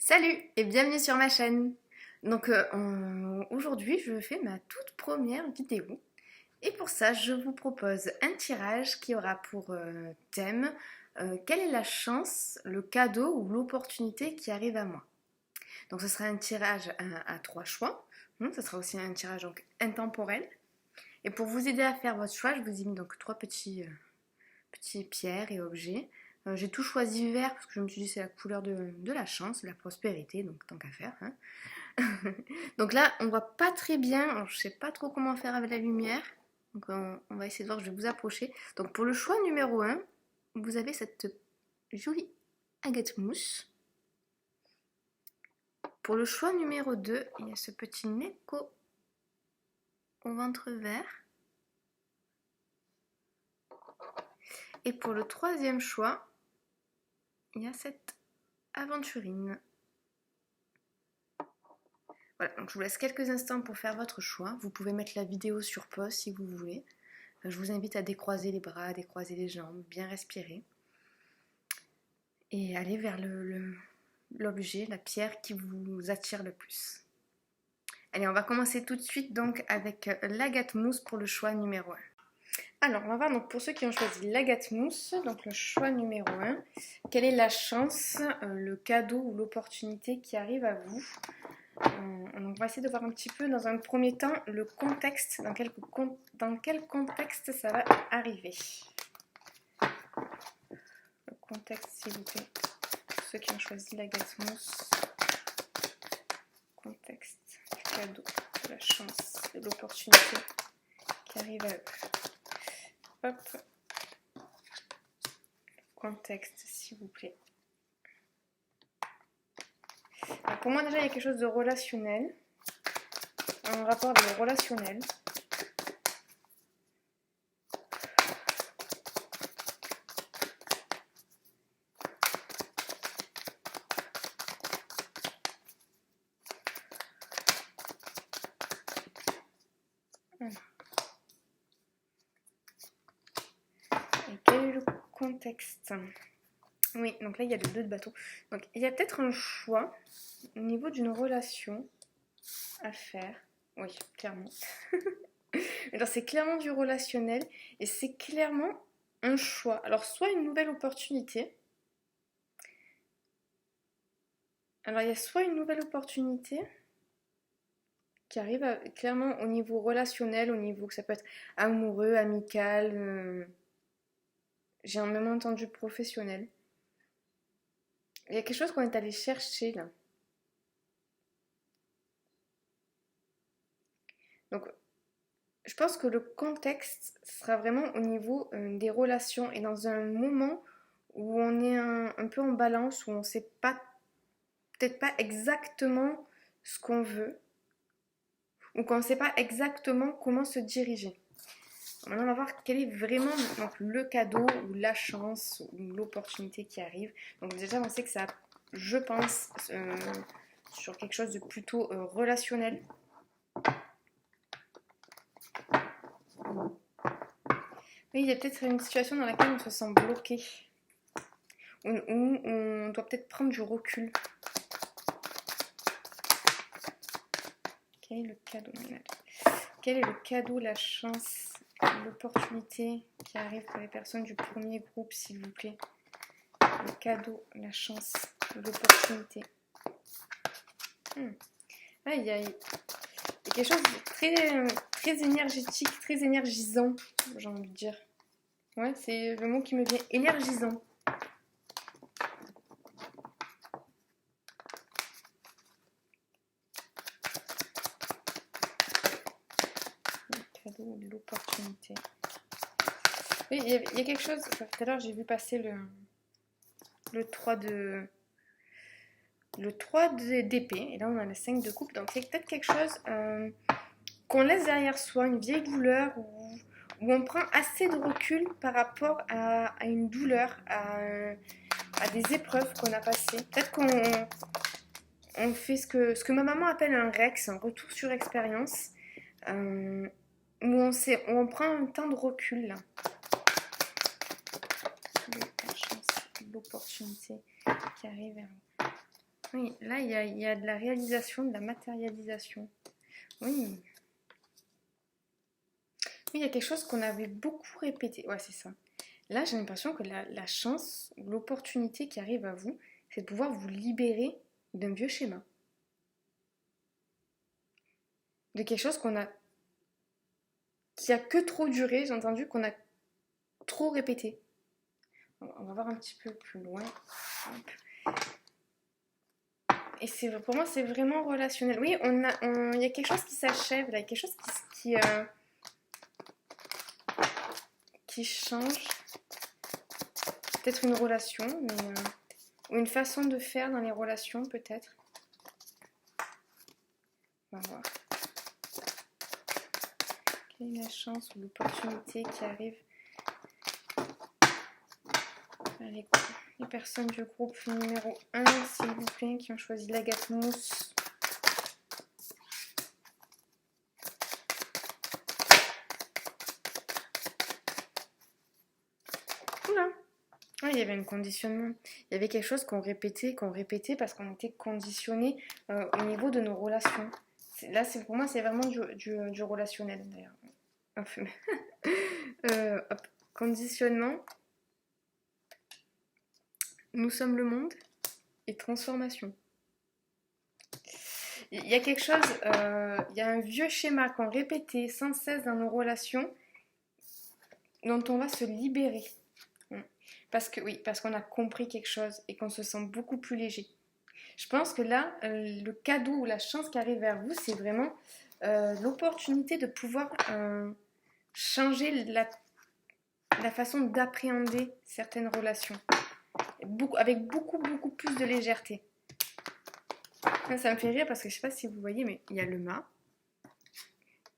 Salut et bienvenue sur ma chaîne. Aujourd'hui je fais ma toute première vidéo et pour ça je vous propose un tirage qui aura pour thème quelle est la chance, le cadeau ou l'opportunité qui arrive à moi. Donc ce sera un tirage à trois choix. Ce sera aussi un tirage donc intemporel. Et pour vous aider à faire votre choix, je vous ai mis donc trois petits pierres et objets. J'ai tout choisi vert parce que je me suis dit c'est la couleur de la chance, de la prospérité, donc tant qu'à faire. Hein. Donc là, on voit pas très bien, alors, je sais pas trop comment faire avec la lumière. Donc on va essayer de voir, je vais vous approcher. Donc pour le choix numéro 1, vous avez cette jolie agate mousse. Pour le choix numéro 2, il y a ce petit Neko au ventre vert. Et pour le troisième choix, il y a cette aventurine. Voilà, donc je vous laisse quelques instants pour faire votre choix. Vous pouvez mettre la vidéo sur pause si vous voulez. Je vous invite à décroiser les bras, à décroiser les jambes, bien respirer. Et aller vers l'objet, la pierre qui vous attire le plus. Allez, on va commencer tout de suite donc avec l'agate mousse pour le choix numéro 1. Alors, on va voir donc pour ceux qui ont choisi l'agate mousse, donc le choix numéro 1, quelle est la chance, le cadeau ou l'opportunité qui arrive à vous. On va essayer de voir un petit peu dans un premier temps le contexte, dans quel contexte ça va arriver. Le contexte s'il vous plaît, pour ceux qui ont choisi l'agate mousse. Contexte, du cadeau, de la chance, de l'opportunité qui arrive à eux. Hop. Contexte s'il vous plaît. Alors pour moi déjà il y a quelque chose de relationnel, un rapport avec le relationnel. Et quel est le contexte? Oui, donc là il y a le 2 de bateau. Donc il y a peut-être un choix au niveau d'une relation à faire. Oui, clairement. Alors c'est clairement du relationnel et c'est clairement un choix. Alors soit une nouvelle opportunité. Alors il y a soit une nouvelle opportunité qui arrive clairement au niveau relationnel, au niveau que ça peut être amoureux, amical. J'ai même entendu professionnel. Il y a quelque chose qu'on est allé chercher là. Donc je pense que le contexte sera vraiment au niveau des relations et dans un moment où on est un peu en balance, où on ne sait pas, peut-être pas exactement ce qu'on veut, ou qu'on ne sait pas exactement comment se diriger. Maintenant, on va voir quel est vraiment donc, le cadeau ou la chance ou l'opportunité qui arrive. Donc déjà, on sait que ça, je pense, sur quelque chose de plutôt relationnel. Oui, il y a peut-être une situation dans laquelle on se sent bloqué. Où on doit peut-être prendre du recul. Quel est le cadeau? Quel est le cadeau, la chance, l'opportunité qui arrive pour les personnes du premier groupe, s'il vous plaît? Le cadeau, la chance, l'opportunité. Ah, il y a quelque chose de très énergétique, très énergisant, j'ai envie de dire. Ouais, c'est le mot qui me vient, énergisant. Le cadeau, l'opportunité. Oui, il y a quelque chose, tout à l'heure j'ai vu passer le 3 d'épée, et là on a le 5 de coupe, donc c'est peut-être quelque chose qu'on laisse derrière soi, une vieille douleur, où on prend assez de recul par rapport à une douleur, à des épreuves qu'on a passées. Peut-être qu'on fait ce que ma maman appelle un REX, un retour sur expérience, où on prend un temps de recul. Là. La chance, l'opportunité qui arrive vers nous. Oui, là, il y a de la réalisation, de la matérialisation. Oui. Oui, il y a quelque chose qu'on avait beaucoup répété. Ouais, c'est ça. Là, j'ai l'impression que la chance, l'opportunité qui arrive à vous, c'est de pouvoir vous libérer d'un vieux schéma. De quelque chose qui a que trop duré, j'ai entendu qu'on a trop répété. On va voir un petit peu plus loin. Hop. Et pour moi, c'est vraiment relationnel. Oui, il y a quelque chose qui s'achève, là, il y a quelque chose qui change. Peut-être une relation, ou une façon de faire dans les relations, peut-être. On va voir. Quelle est la chance ou l'opportunité qui arrive? Allez, les personnes du groupe numéro 1, s'il vous plaît, qui ont choisi l'agate mousse. Oula! Ouais, il y avait un conditionnement. Il y avait quelque chose qu'on répétait parce qu'on était conditionné au niveau de nos relations. Là, pour moi, c'est vraiment du relationnel, d'ailleurs. Enfin, hop. Conditionnement. Nous sommes le monde et transformation. Il y a quelque chose, il y a un vieux schéma qu'on répétait sans cesse dans nos relations dont on va se libérer. Parce qu'on a compris quelque chose et qu'on se sent beaucoup plus léger. Je pense que là, le cadeau ou la chance qui arrive vers vous, c'est vraiment l'opportunité de pouvoir changer la façon d'appréhender certaines relations. Avec beaucoup plus de légèreté. Ça me fait rire parce que je ne sais pas si vous voyez, mais il y a le mât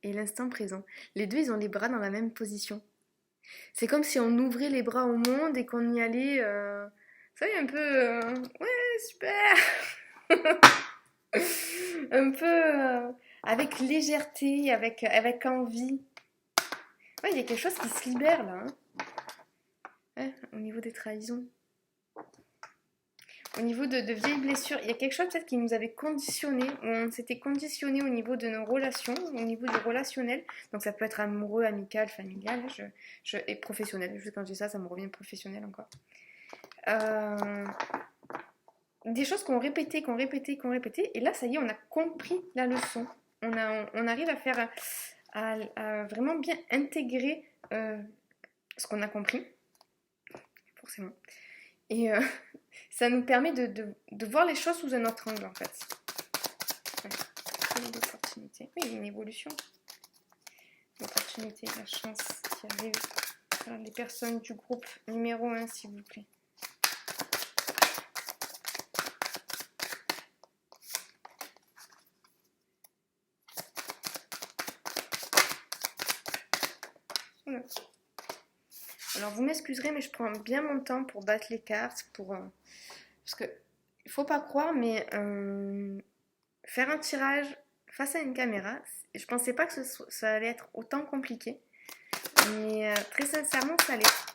et l'instant présent. Les deux, ils ont les bras dans la même position. C'est comme si on ouvrait les bras au monde et qu'on y allait, vous savez, un peu, ouais, super, un peu avec légèreté, avec envie. Ouais, il y a quelque chose qui se libère là, hein. Ouais, au niveau des trahisons. Au niveau de vieilles blessures, il y a quelque chose peut-être qui nous avait conditionné, on s'était conditionné au niveau de nos relations, au niveau du relationnel. Donc ça peut être amoureux, amical, familial et professionnel. Juste quand je dis ça, ça me revient professionnel encore. Des choses qu'on répétait, et là ça y est, on a compris la leçon. On arrive à faire, à vraiment bien intégrer ce qu'on a compris, forcément. Et ça nous permet de voir les choses sous un autre angle en fait. Ouais. L'opportunité. Oui, il y a une évolution. L'opportunité, la chance qui arrive. Alors, les personnes du groupe numéro 1, s'il vous plaît. Voilà. Alors vous m'excuserez, mais je prends bien mon temps pour battre les cartes, parce que il faut pas croire, mais faire un tirage face à une caméra, je pensais pas que ça allait être autant compliqué, mais très sincèrement, ça l'est.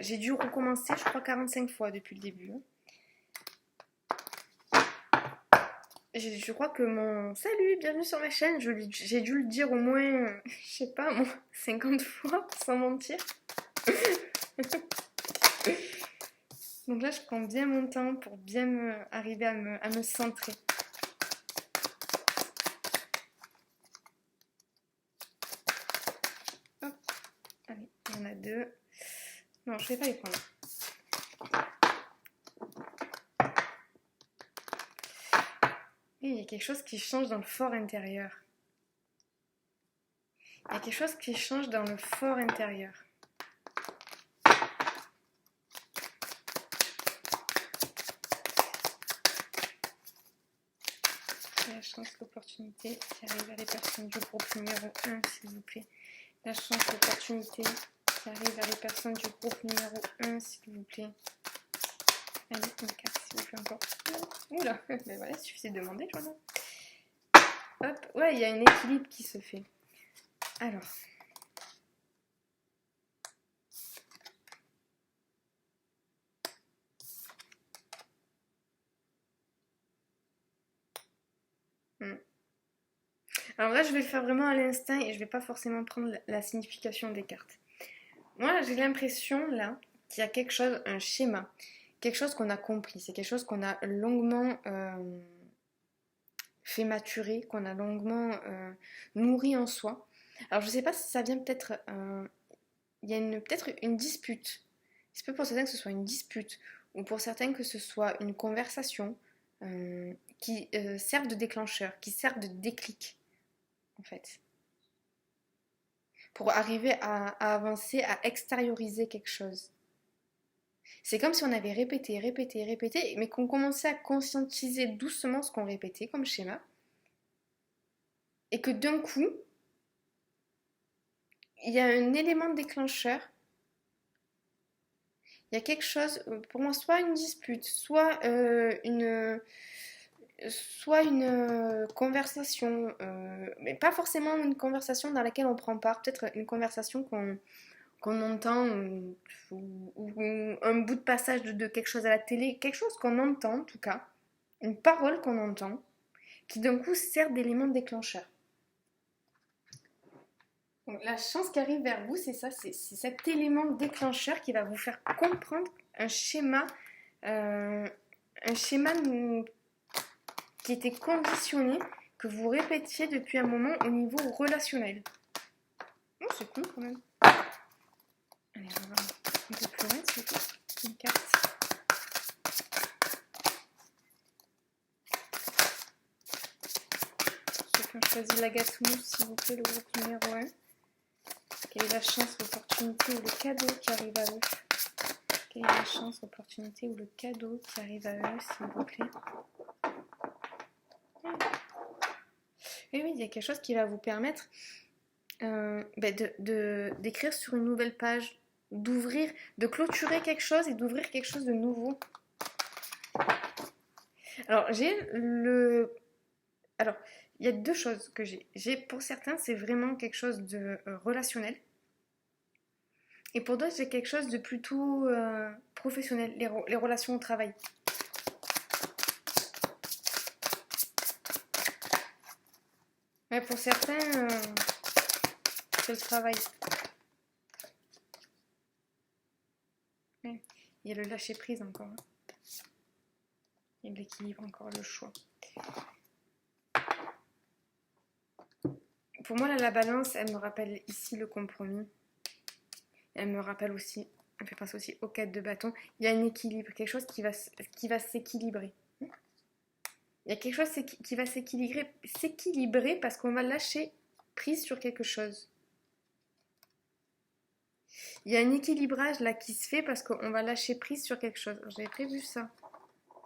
J'ai dû recommencer, je crois, 45 fois depuis le début. Je crois que salut, bienvenue sur ma chaîne, j'ai dû le dire au moins, je sais pas, 50 fois, sans mentir. Donc là, je prends bien mon temps pour bien arriver à me centrer. Hop, allez, il y en a deux. Non, je ne vais pas les prendre. Et il y a quelque chose qui change dans le fort intérieur. Il y a quelque chose qui change dans le fort intérieur. La chance, l'opportunité qui arrive à les personnes du groupe numéro 1, s'il vous plaît. La chance, l'opportunité qui arrive à les personnes du groupe numéro 1, s'il vous plaît. Allez, une carte, s'il vous plaît, encore. Oula, ben voilà, il suffisait de demander, je vois. Hop, ouais, il y a un équilibre qui se fait. Alors. Alors là, je vais le faire vraiment à l'instinct et je vais pas forcément prendre la signification des cartes. Moi, j'ai l'impression là qu'il y a quelque chose, un schéma, quelque chose qu'on a compris, c'est quelque chose qu'on a longuement fait maturer, qu'on a longuement nourri en soi. Alors je sais pas si ça vient peut-être, il y a peut-être une dispute. Il se peut pour certains que ce soit une dispute ou pour certains que ce soit une conversation qui servent de déclencheur, qui servent de déclic en fait, pour arriver à avancer, à extérioriser quelque chose. C'est comme si on avait répété, répété, répété, mais qu'on commençait à conscientiser doucement ce qu'on répétait comme schéma, et que d'un coup, il y a un élément déclencheur, il y a quelque chose, pour moi, soit une dispute, soit une conversation, mais pas forcément une conversation dans laquelle on prend part, peut-être une conversation qu'on entend ou un bout de passage de quelque chose à la télé, quelque chose qu'on entend en tout cas, une parole qu'on entend, qui d'un coup sert d'élément déclencheur. Donc, la chance qui arrive vers vous, c'est ça, c'est cet élément déclencheur qui va vous faire comprendre euh, un schéma qui était conditionné, que vous répétiez depuis un moment au niveau relationnel. Oh, c'est cool quand même. Allez, on va voir un peu plus loin, s'il vous plaît. Une carte. Ceux qui ont choisi la gâte-mousse, s'il vous plaît, le groupe numéro 1. Quelle est la chance, l'opportunité ou le cadeau qui arrive à eux? Quelle est la chance, l'opportunité ou le cadeau qui arrive à eux, s'il vous plaît? Et oui, il y a quelque chose qui va vous permettre d'écrire sur une nouvelle page, d'ouvrir, de clôturer quelque chose et d'ouvrir quelque chose de nouveau. Alors, Alors, il y a deux choses que j'ai. Pour certains, c'est vraiment quelque chose de relationnel. Et pour d'autres, j'ai quelque chose de plutôt professionnel, les relations au travail. Ouais, pour certains, c'est le travail. Ouais. Il y a le lâcher prise encore. Il y a l'équilibre encore, le choix. Pour moi, là, la balance, elle me rappelle ici le compromis. Elle me rappelle aussi, elle fait penser aussi aux 4 de bâton. Il y a un équilibre, quelque chose qui va s'équilibrer. Il y a quelque chose qui va s'équilibrer parce qu'on va lâcher prise sur quelque chose. Il y a un équilibrage là qui se fait parce qu'on va lâcher prise sur quelque chose. J'avais prévu ça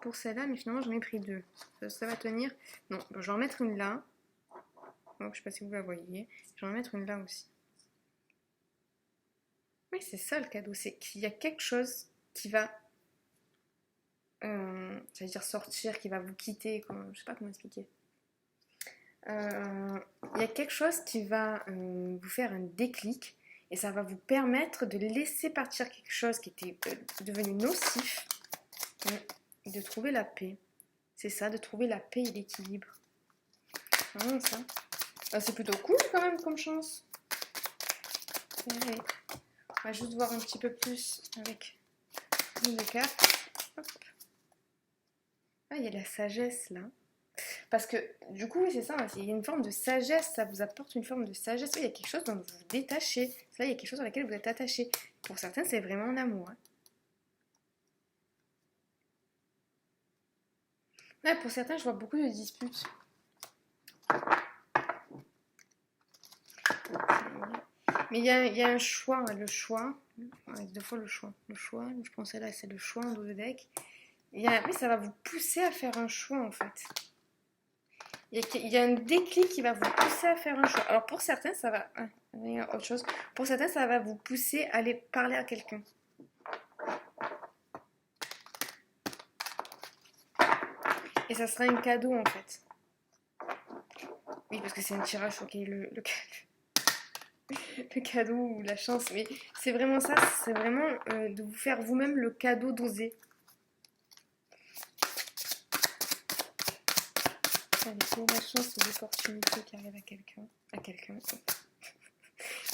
pour celle-là, mais finalement j'en ai pris deux. Ça va tenir. Non, bon, je vais en mettre une là. Donc, je sais pas si vous la voyez. Je vais en mettre une là aussi. Oui, c'est ça le cadeau. C'est qu'il y a quelque chose qui va, j'allais dire sortir, qui va vous quitter. Je sais pas comment expliquer. Il y a quelque chose qui va vous faire un déclic et ça va vous permettre de laisser partir quelque chose qui était devenu nocif et de trouver la paix. C'est ça, de trouver la paix et l'équilibre. C'est vraiment ça. C'est plutôt cool quand même comme chance. Ouais. On va juste voir un petit peu plus avec les cartes. Hop. Ah, il y a la sagesse là. Parce que du coup, oui, c'est ça, il y a une forme de sagesse, ça vous apporte une forme de sagesse. Oui, il y a quelque chose dont vous vous détachez. Là, il y a quelque chose dans lequel vous êtes attaché. Pour certains, c'est vraiment un amour. Hein. Ouais, pour certains, je vois beaucoup de disputes. Mais il y a un choix, le choix. Ouais, deux fois le choix. Le choix, je pensais là, c'est le choix en dos de deck. Oui, ça va vous pousser à faire un choix en fait. Il y a un déclic qui va vous pousser à faire un choix. Alors pour certains, ça va... il y a autre chose. Pour certains, ça va vous pousser à aller parler à quelqu'un. Et ça sera un cadeau en fait. Oui, parce que c'est un tirage, ok, le cadeau ou la chance. Mais c'est vraiment ça, c'est vraiment de vous faire vous-même le cadeau d'oser. Allez, quelle est la chance ou l'opportunité qui arrive à quelqu'un,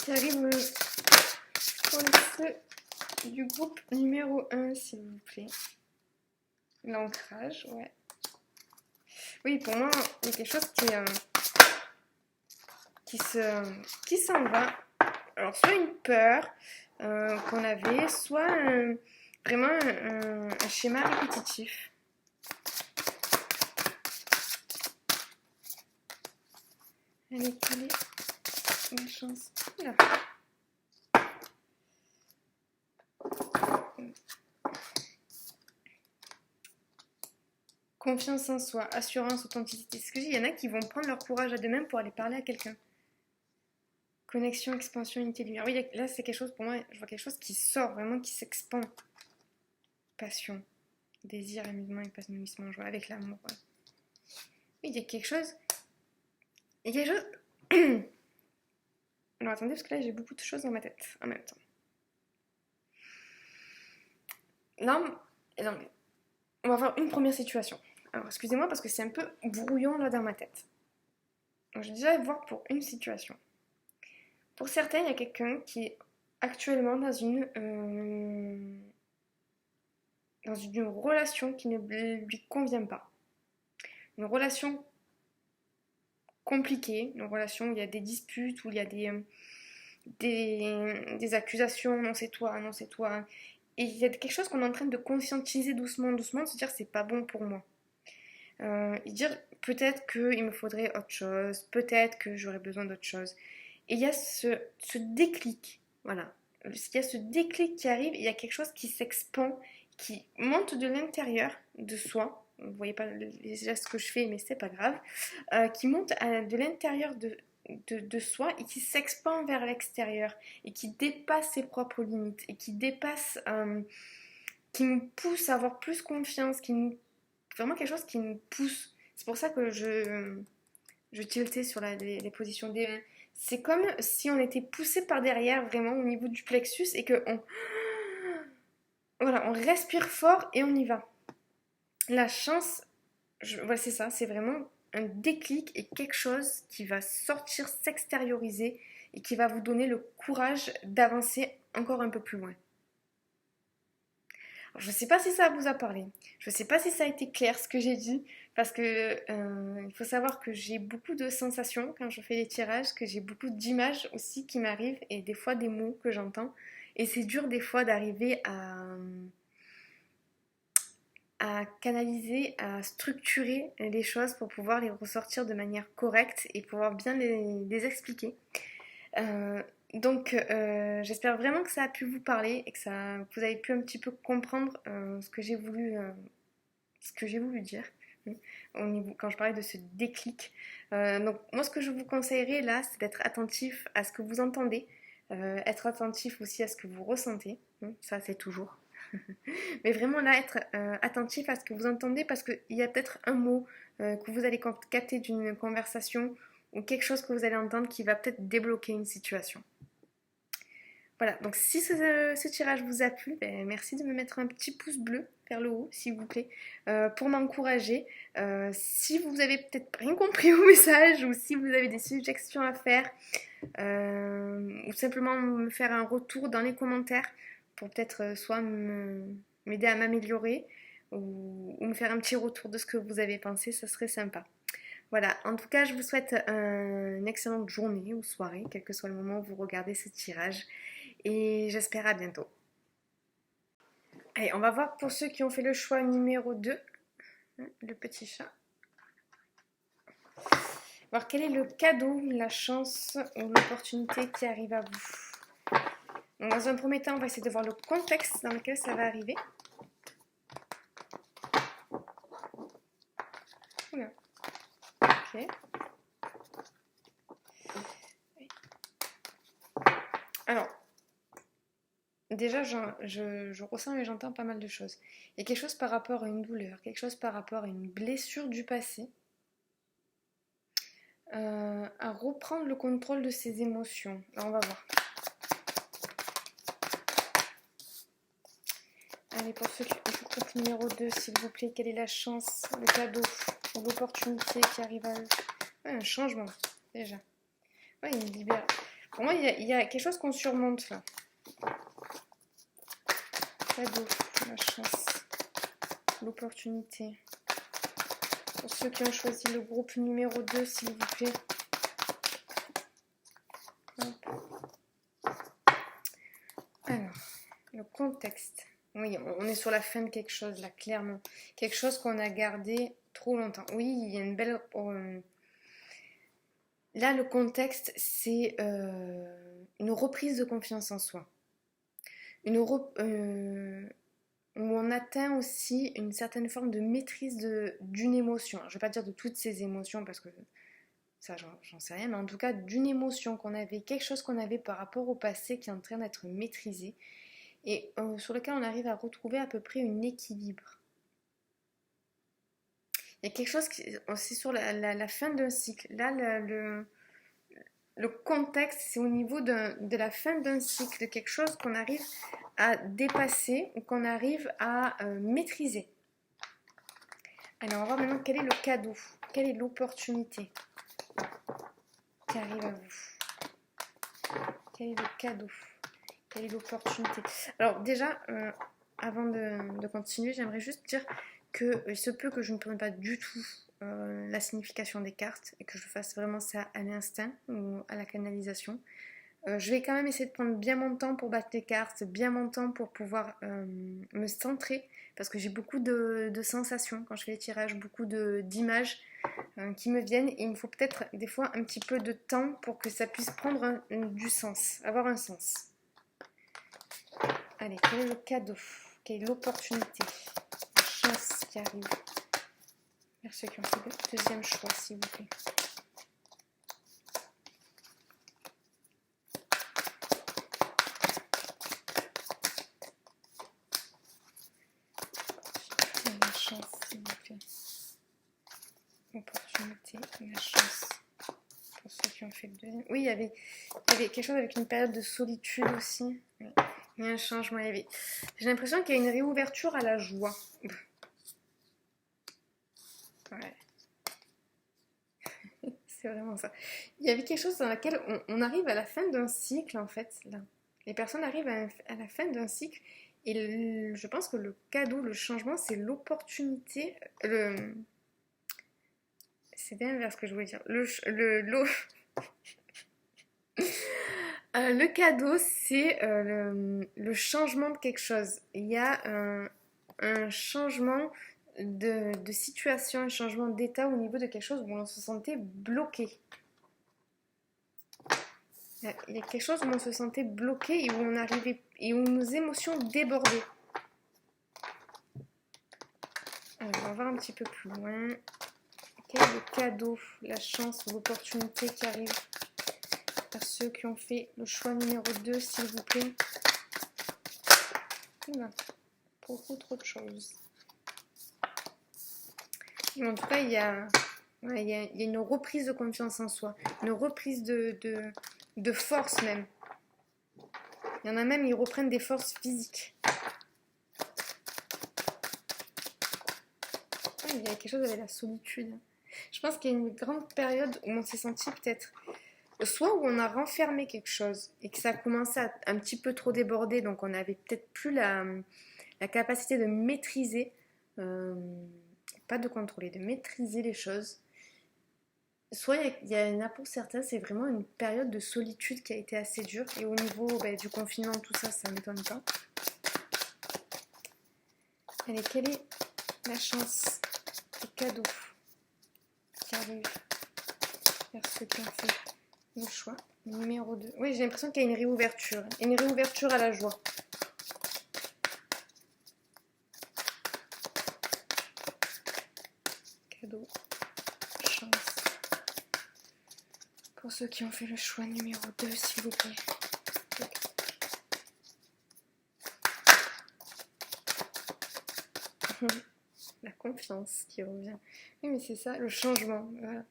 qui arrive pour le feu du groupe numéro 1, s'il vous plaît. L'ancrage, ouais. Oui, pour moi, il y a quelque chose qui s'en va. Alors, soit une peur qu'on avait, soit vraiment un schéma répétitif. Allez, quelle est la chance? Là. Confiance en soi, assurance, authenticité. Ce que je dis, il y en a qui vont prendre leur courage à deux-mêmes pour aller parler à quelqu'un. Connexion, expansion, unité, lumière. Oui, là, c'est quelque chose, pour moi, je vois quelque chose qui sort, vraiment, qui s'expand. Passion, désir, amusement, épanouissement, joie, avec l'amour. Ouais. Oui, il y a quelque chose... Il y a quelque chose... Alors, attendez, parce que là, j'ai beaucoup de choses dans ma tête en même temps. Non, on va voir une première situation. Alors, excusez-moi, parce que c'est un peu brouillon, là, dans ma tête. Donc, je vais déjà voir pour une situation. Pour certains, il y a quelqu'un qui est actuellement dans une relation qui ne lui convient pas. Une relation compliquée, une relation où il y a des disputes, où il y a des accusations, non c'est toi, non c'est toi. Et il y a quelque chose qu'on est en train de conscientiser doucement, doucement, de se dire c'est pas bon pour moi. Et dire peut-être qu'il me faudrait autre chose, peut-être que j'aurais besoin d'autre chose. Et il y a ce déclic, voilà. Il y a ce déclic qui arrive, il y a quelque chose qui s'expand, qui monte de l'intérieur de soi. Vous ne voyez pas les gestes que je fais, mais c'est pas grave. Qui monte de l'intérieur de soi et qui s'expand vers l'extérieur et qui dépasse ses propres limites et qui dépasse, qui nous pousse à avoir plus confiance, vraiment quelque chose qui nous pousse. C'est pour ça que je tiltais sur les positions des mains. C'est comme si on était poussé par derrière, vraiment, au niveau du plexus, et que voilà, on respire fort et on y va. La chance, voilà, c'est ça, c'est vraiment un déclic et quelque chose qui va sortir, s'extérioriser, et qui va vous donner le courage d'avancer encore un peu plus loin. Alors, je ne sais pas si ça vous a parlé, je ne sais pas si ça a été clair ce que j'ai dit, parce que il faut savoir que j'ai beaucoup de sensations quand je fais les tirages, que j'ai beaucoup d'images aussi qui m'arrivent et des fois des mots que j'entends. Et c'est dur des fois d'arriver à canaliser, à structurer les choses pour pouvoir les ressortir de manière correcte et pouvoir bien les expliquer. Donc j'espère vraiment que ça a pu vous parler et que vous avez pu un petit peu comprendre ce que j'ai voulu dire quand je parlais de ce déclic. Donc moi ce que je vous conseillerais là, c'est d'être attentif à ce que vous entendez, être attentif aussi à ce que vous ressentez, ça c'est toujours. Mais vraiment là, être attentif à ce que vous entendez parce qu'il y a peut-être un mot que vous allez capter d'une conversation ou quelque chose que vous allez entendre qui va peut-être débloquer une situation. Voilà, donc si ce tirage vous a plu, merci de me mettre un petit pouce bleu vers le haut, s'il vous plaît, pour m'encourager. Si vous avez peut-être rien compris au message ou si vous avez des suggestions à faire, ou simplement me faire un retour dans les commentaires pour peut-être soit m'aider à m'améliorer ou me faire un petit retour de ce que vous avez pensé, ça serait sympa. Voilà, en tout cas, je vous souhaite une excellente journée ou soirée, quel que soit le moment où vous regardez ce tirage. Et j'espère à bientôt. Allez, on va voir pour ceux qui ont fait le choix numéro 2, le petit chat. Voir quel est le cadeau, la chance ou l'opportunité qui arrive à vous. Donc, dans un premier temps, on va essayer de voir le contexte dans lequel ça va arriver. Oula. Ok. Alors, déjà, je ressens et j'entends pas mal de choses. Il y a quelque chose par rapport à une douleur, quelque chose par rapport à une blessure du passé, à reprendre le contrôle de ses émotions. Alors, on va voir. Allez, pour ceux du groupe numéro 2, s'il vous plaît, quelle est la chance, le cadeau ou l'opportunité qui arrive à eux? Ouais, un changement, déjà. Ouais, il me libère. Pour moi, il y a quelque chose qu'on surmonte là. Cadeau, la chance, l'opportunité. Pour ceux qui ont choisi le groupe numéro 2, s'il vous plaît. Hop. Alors, le contexte. Oui, on est sur la fin de quelque chose, là, clairement. Quelque chose qu'on a gardé trop longtemps. Oui, il y a une belle... Là, le contexte, c'est une reprise de confiance en soi. Où on atteint aussi une certaine forme de maîtrise d'une émotion. Je ne vais pas dire de toutes ces émotions, parce que ça, j'en sais rien, mais en tout cas, d'une émotion qu'on avait, quelque chose qu'on avait par rapport au passé qui est en train d'être maîtrisé, et sur lequel on arrive à retrouver à peu près un équilibre. Il y a quelque chose c'est sur la fin d'un cycle. Là, le contexte, c'est au niveau de la fin d'un cycle, de quelque chose qu'on arrive à dépasser ou qu'on arrive à maîtriser. Allez, on va voir maintenant quel est le cadeau, quelle est l'opportunité qui arrive à vous. Quel est le cadeau? Quelle est l'opportunité? Alors déjà, avant de continuer, j'aimerais juste dire que il se peut que je ne prenne pas du tout la signification des cartes et que je fasse vraiment ça à l'instinct ou à la canalisation. Je vais quand même essayer de prendre bien mon temps pour battre les cartes, bien mon temps pour pouvoir me centrer, parce que j'ai beaucoup de sensations quand je fais les tirages, beaucoup d'images qui me viennent, et il me faut peut-être des fois un petit peu de temps pour que ça puisse prendre du sens, avoir un sens. Allez, quel est le cadeau? Quelle est l'opportunité? La chance qui arrive vers ceux qui ont fait le deuxième choix, s'il vous plaît. La chance, s'il vous plaît. Opportunité, la chance. Pour ceux qui ont fait le deuxième. Oui, il y avait quelque chose avec une période de solitude aussi. Oui. Il y a un changement. J'ai l'impression qu'il y a une réouverture à la joie. Ouais. C'est vraiment ça. Il y avait quelque chose dans lequel on arrive à la fin d'un cycle, en fait. Là. Les personnes arrivent à la fin d'un cycle. Et je pense que le cadeau, le changement, c'est l'opportunité. C'est l'inverse que je voulais dire. Le cadeau, c'est le changement de quelque chose. Il y a un changement de situation, un changement d'état au niveau de quelque chose où on se sentait bloqué. Il y a quelque chose où on se sentait bloqué et où on arrivait et où nos émotions débordaient. Alors, on va voir un petit peu plus loin. Quel est le cadeau, la chance ou l'opportunité qui arrive à ceux qui ont fait le choix numéro 2, s'il vous plaît? Oula, beaucoup trop de choses. Mais en tout cas, il y a une reprise de confiance en soi, une reprise de force même. Il y en a même, ils reprennent des forces physiques. Il y a quelque chose avec la solitude. Je pense qu'il y a une grande période où on s'est senti peut-être, soit où on a renfermé quelque chose et que ça a commencé à un petit peu trop déborder, donc on n'avait peut-être plus la capacité de maîtriser, pas de contrôler, de maîtriser les choses. Soit il y en a pour certains, c'est vraiment une période de solitude qui a été assez dure, et au niveau du confinement, tout ça, ça ne m'étonne pas. Allez, quelle est la chance, le cadeau qui arrive vers ceux qui ont fait le choix numéro 2? Oui, j'ai l'impression qu'il y a une réouverture à la joie. Cadeau, chance. Pour ceux qui ont fait le choix numéro 2, s'il vous plaît. La confiance qui revient. Oui, mais c'est ça, le changement. Voilà.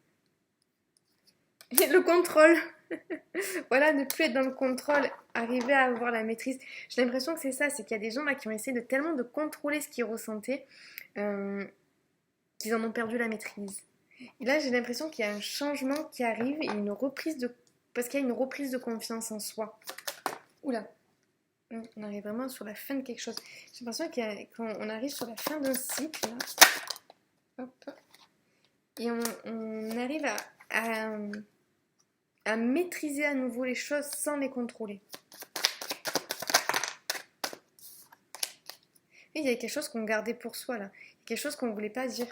Le contrôle. Voilà, ne plus être dans le contrôle, arriver à avoir la maîtrise. J'ai l'impression que c'est ça, c'est qu'il y a des gens là qui ont essayé de tellement de contrôler ce qu'ils ressentaient euh, qu'ils en ont perdu la maîtrise. Et là, j'ai l'impression qu'il y a un changement qui arrive et une reprise de... Parce qu'il y a une reprise de confiance en soi. Oula, on arrive vraiment sur la fin de quelque chose. J'ai l'impression qu'on arrive sur la fin d'un cycle, là. Hop. Et on arrive à maîtriser à nouveau les choses sans les contrôler. Et il y a quelque chose qu'on gardait pour soi, là. Quelque chose qu'on ne voulait pas dire.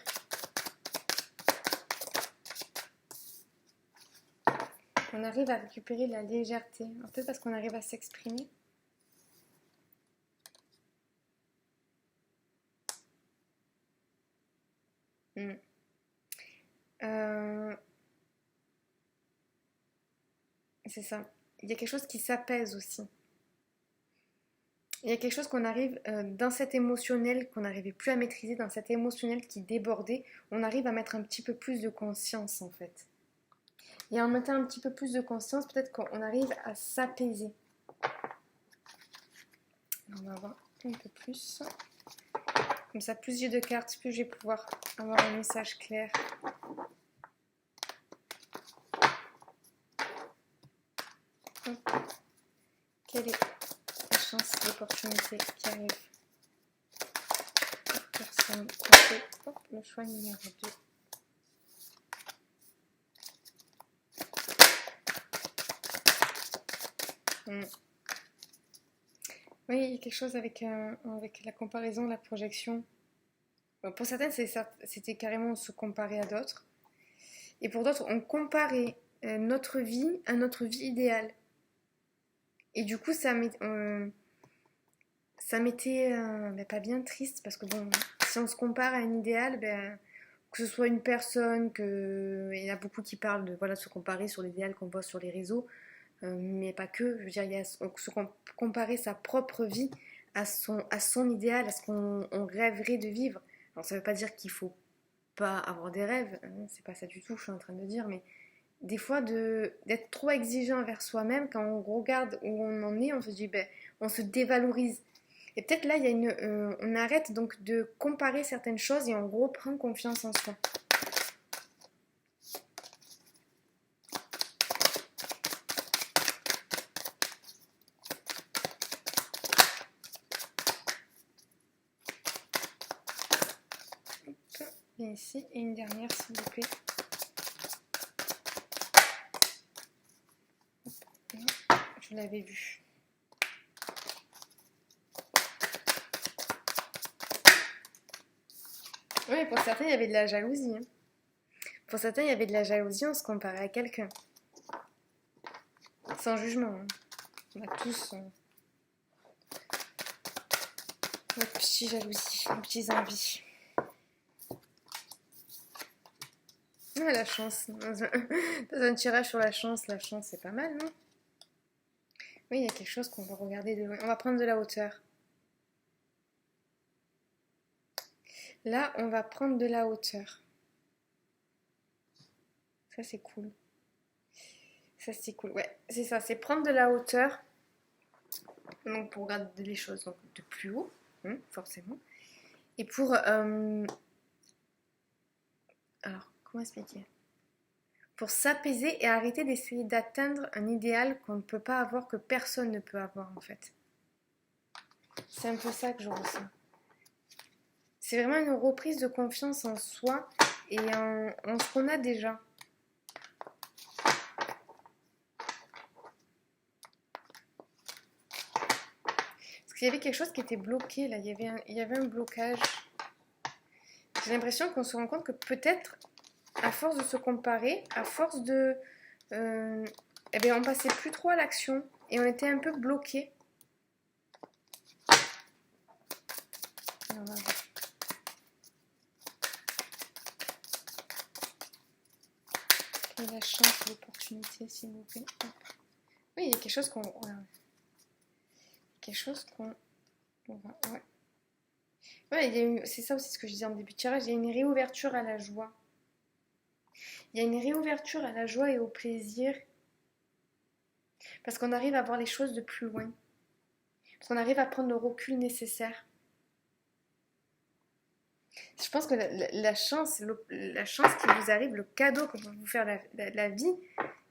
On arrive à récupérer la légèreté. Peut-être parce qu'on arrive à s'exprimer. C'est ça. Il y a quelque chose qui s'apaise aussi. Il y a quelque chose qu'on arrive, dans cet émotionnel qu'on n'arrivait plus à maîtriser, dans cet émotionnel qui débordait, on arrive à mettre un petit peu plus de conscience en fait. Et en mettant un petit peu plus de conscience, peut-être qu'on arrive à s'apaiser. On va voir un peu plus. Comme ça, plus j'ai de cartes, plus je vais pouvoir avoir un message clair. Hop. Quelle est la chance, l'opportunité qui arrive? Personne comptée. Hop, le choix numéro 2. Oui, il y a quelque chose avec la comparaison, la projection. Bon, pour certaines, c'était carrément se comparer à d'autres. Et pour d'autres, on comparait notre vie à notre vie idéale. Et du coup, ça m'était pas bien triste parce que bon, si on se compare à un idéal, que ce soit une personne, il y a beaucoup qui parlent de voilà, se comparer sur l'idéal qu'on voit sur les réseaux, mais pas que. Je veux dire, il y a comparer sa propre vie à son idéal, à ce qu'on rêverait de vivre. Alors ça veut pas dire qu'il faut pas avoir des rêves, hein, c'est pas ça du tout que je suis en train de dire, mais des fois d'être trop exigeant envers soi-même, quand on regarde où on en est, on se dit, on se dévalorise. Et peut-être là, on arrête donc de comparer certaines choses et on reprend confiance en soi. Et ici, et une dernière, s'il vous plaît. Je l'avais vu. Oui, pour certains, il y avait de la jalousie. Hein. Pour certains, il y avait de la jalousie, on se comparait à quelqu'un. Sans jugement. Hein. On a tous nos petites jalousies, nos petites envies. Ah, la chance. Dans un tirage sur la chance, c'est pas mal, non? Oui, il y a quelque chose qu'on va regarder de loin. On va prendre de la hauteur. Là, on va prendre de la hauteur. Ça, c'est cool. Ça, c'est cool. Ouais, c'est ça. C'est prendre de la hauteur. Donc, pour regarder les choses donc, de plus haut, forcément. Et pour... alors, comment expliquer? Pour s'apaiser et arrêter d'essayer d'atteindre un idéal qu'on ne peut pas avoir, que personne ne peut avoir, en fait. C'est un peu ça que je ressens. C'est vraiment une reprise de confiance en soi et en ce qu'on a déjà. Parce qu'il y avait quelque chose qui était bloqué là, il y avait un blocage. J'ai l'impression qu'on se rend compte que peut-être, à force de se comparer, à force de... on passait plus trop à l'action et on était un peu bloqué. On va voir. La chance, l'opportunité, s'il vous plaît. Oui, il y a quelque chose qu'on... Ouais. Quelque chose qu'on... Ouais. Ouais, c'est ça aussi ce que je disais en début de tirage, il y a une réouverture à la joie. Il y a une réouverture à la joie et au plaisir parce qu'on arrive à voir les choses de plus loin. Parce qu'on arrive à prendre le recul nécessaire. Je pense que la chance, la chance qui vous arrive, le cadeau que peut vous faire la vie,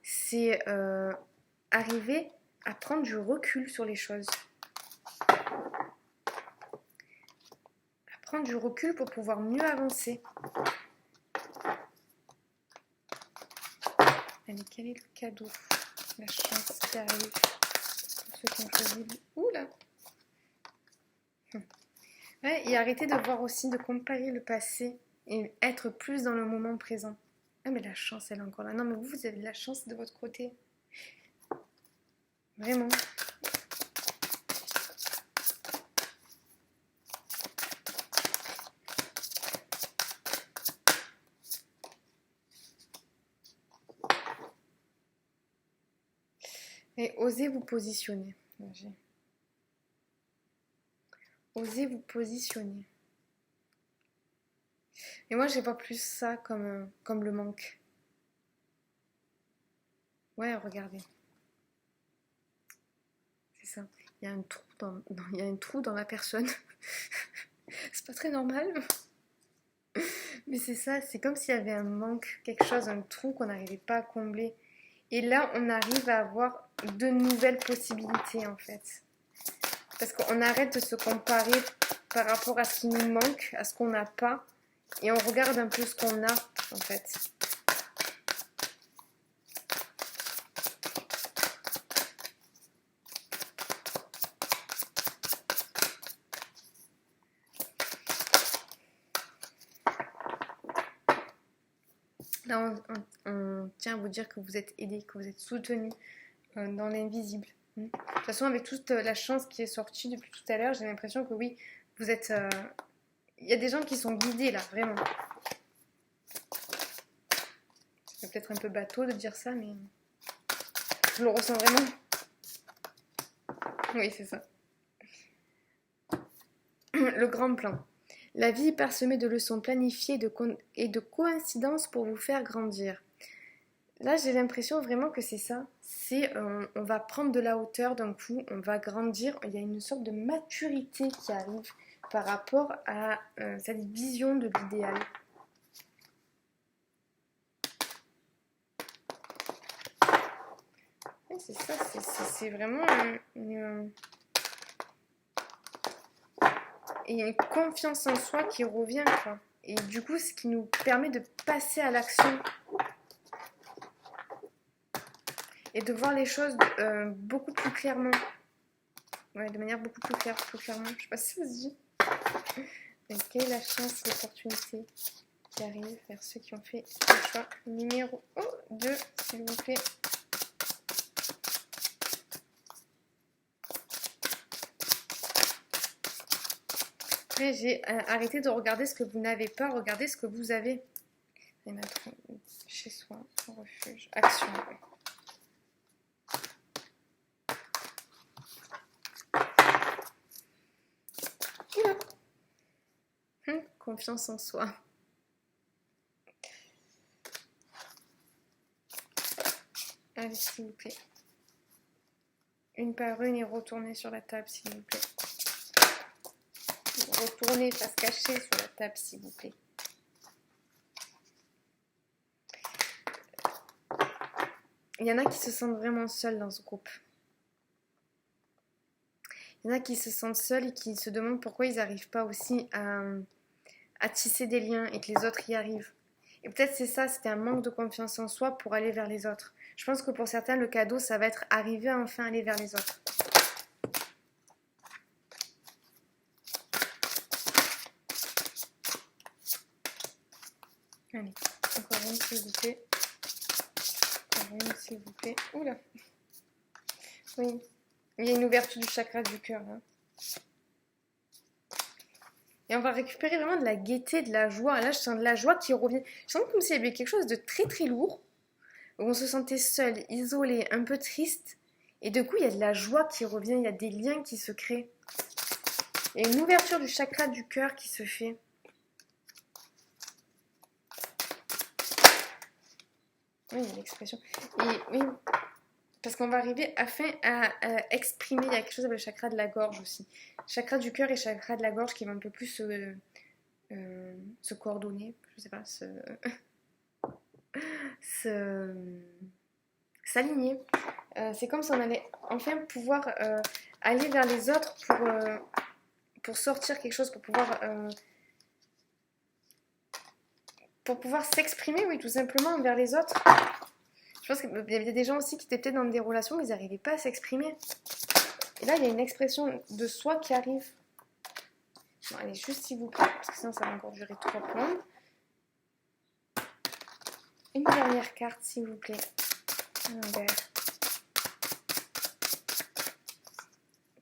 c'est arriver à prendre du recul sur les choses. À prendre du recul pour pouvoir mieux avancer. Allez, quel est le cadeau? La chance qui arrive pour ceux qui ont choisi. Oula! Ouais, et arrêtez de voir aussi, de comparer le passé et être plus dans le moment présent. Ah, mais la chance, elle est encore là. Non, mais vous avez de la chance de votre côté. Vraiment. Et osez vous positionner. Osez vous positionner. Et moi, je vois plus ça comme le manque. Ouais, regardez. C'est ça. Il y a un trou il y a un trou dans la personne. C'est pas très normal. Mais c'est ça, c'est comme s'il y avait un manque, quelque chose, un trou qu'on n'arrivait pas à combler. Et là, on arrive à avoir de nouvelles possibilités, en fait. Parce qu'on arrête de se comparer par rapport à ce qui nous manque, à ce qu'on n'a pas. Et on regarde un peu ce qu'on a, en fait. Là, on tient à vous dire que vous êtes aidé, que vous êtes soutenu dans l'invisible. De toute façon, avec toute la chance qui est sortie depuis tout à l'heure, j'ai l'impression que oui, vous êtes... Il y a des gens qui sont guidés là, vraiment. C'est peut-être un peu bateau de dire ça, mais je le ressens vraiment. Oui, c'est ça. Le grand plan. La vie est parsemée de leçons planifiées et de coïncidences pour vous faire grandir. Là, j'ai l'impression vraiment que c'est ça. C'est on va prendre de la hauteur d'un coup, on va grandir. Il y a une sorte de maturité qui arrive par rapport à cette vision de l'idéal. Oui, c'est ça, c'est vraiment une confiance en soi qui revient, quoi. Et du coup, ce qui nous permet de passer à l'action. Et de voir les choses beaucoup plus clairement. Ouais, de manière beaucoup plus claire, plus clairement. Je sais pas si ça se dit. Et quelle est la chance, l'opportunité qui arrive vers ceux qui ont fait le choix numéro 2, s'il vous plaît. Après, j'ai arrêté de regarder ce que vous n'avez pas, regardez ce que vous avez. Et mettre chez soi, refuge, action. Confiance en soi. Allez, s'il vous plaît. Une par une et retournez sur la table, s'il vous plaît. Retournez, pas se cacher sur la table, s'il vous plaît. Il y en a qui se sentent vraiment seuls dans ce groupe. Il y en a qui se sentent seuls et qui se demandent pourquoi ils n'arrivent pas aussi à tisser des liens et que les autres y arrivent. Et peut-être c'est ça, c'était un manque de confiance en soi pour aller vers les autres. Je pense que pour certains, le cadeau, ça va être arriver à enfin aller vers les autres. Allez, encore une s'il vous plaît. Encore une s'il vous plaît. Oula. Oui, il y a une ouverture du chakra du cœur. Hein. Et on va récupérer vraiment de la gaieté, de la joie. Là, je sens de la joie qui revient. Je sens comme s'il y avait quelque chose de très très lourd. Où on se sentait seul, isolé, un peu triste. Et du coup, il y a de la joie qui revient. Il y a des liens qui se créent. Il y a une ouverture du chakra du cœur qui se fait. Oui, il y a l'expression. Et oui, parce qu'on va arriver à exprimer, il y a quelque chose avec le chakra de la gorge aussi. Chakra du cœur et chakra de la gorge qui vont un peu plus se coordonner, je sais pas, se, s'aligner. C'est comme si on allait enfin pouvoir aller vers les autres pour sortir quelque chose, pour pouvoir s'exprimer, oui, tout simplement vers les autres. Je pense qu'il y avait des gens aussi qui étaient peut-être dans des relations, mais ils n'arrivaient pas à s'exprimer. Et là, il y a une expression de soi qui arrive. Bon, allez, juste s'il vous plaît, parce que sinon ça va encore durer 3 plombes. Une dernière carte, s'il vous plaît. À l'envers.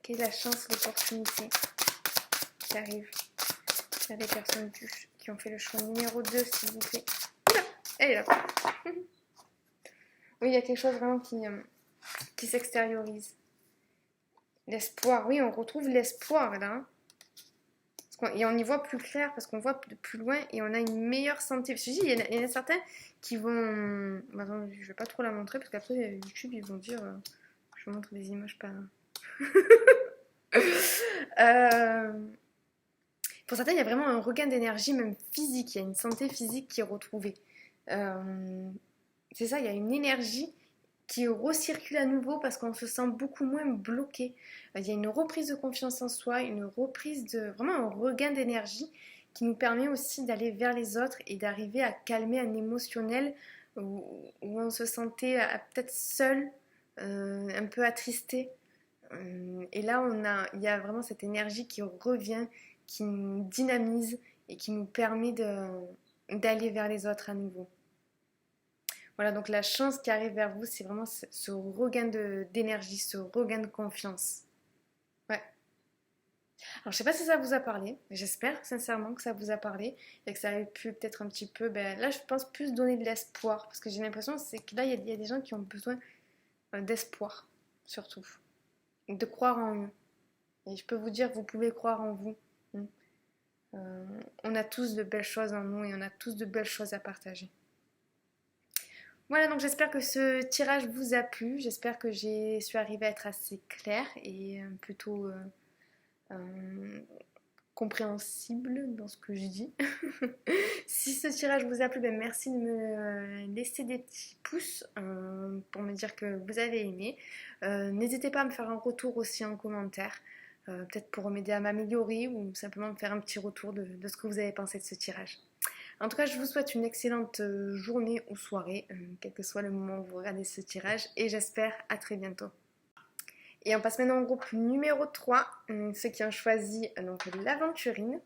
Quelle est la chance, l'opportunité qui arrive vers les personnes qui ont fait le choix numéro 2, s'il vous plaît. Oula, elle est là. Oui, il y a quelque chose vraiment qui s'extériorise. L'espoir, oui, on retrouve l'espoir là. Et on y voit plus clair parce qu'on voit de plus loin et on a une meilleure santé. Je dis, il y en a certains qui vont. Attends, je vais pas trop la montrer parce qu'après YouTube ils vont dire. Je montre des images pas. Pour certains, il y a vraiment un regain d'énergie, même physique. Il y a une santé physique qui est retrouvée. C'est ça, il y a une énergie qui recircule à nouveau parce qu'on se sent beaucoup moins bloqué. Il y a une reprise de confiance en soi, une reprise de... vraiment un regain d'énergie qui nous permet aussi d'aller vers les autres et d'arriver à calmer un émotionnel où on se sentait peut-être seul, un peu attristé. Et là, il y a vraiment cette énergie qui revient, qui nous dynamise et qui nous permet d'aller vers les autres à nouveau. Voilà, donc la chance qui arrive vers vous, c'est vraiment ce regain d'énergie, ce regain de confiance. Ouais. Alors, je sais pas si ça vous a parlé, mais j'espère sincèrement que ça vous a parlé et que ça a pu peut-être un petit peu, là, je pense plus donner de l'espoir parce que j'ai l'impression c'est que là, il y a des gens qui ont besoin d'espoir, surtout, de croire en eux. Et je peux vous dire, vous pouvez croire en vous. On a tous de belles choses en nous et on a tous de belles choses à partager. Voilà, donc j'espère que ce tirage vous a plu. J'espère que j'ai su arriver à être assez claire et plutôt compréhensible dans ce que je dis. Si ce tirage vous a plu, merci de me laisser des petits pouces pour me dire que vous avez aimé. N'hésitez pas à me faire un retour aussi en commentaire, peut-être pour m'aider à m'améliorer ou simplement me faire un petit retour de ce que vous avez pensé de ce tirage. En tout cas, je vous souhaite une excellente journée ou soirée, quel que soit le moment où vous regardez ce tirage, et j'espère à très bientôt. Et on passe maintenant au groupe numéro 3, ceux qui ont choisi donc l'aventurine.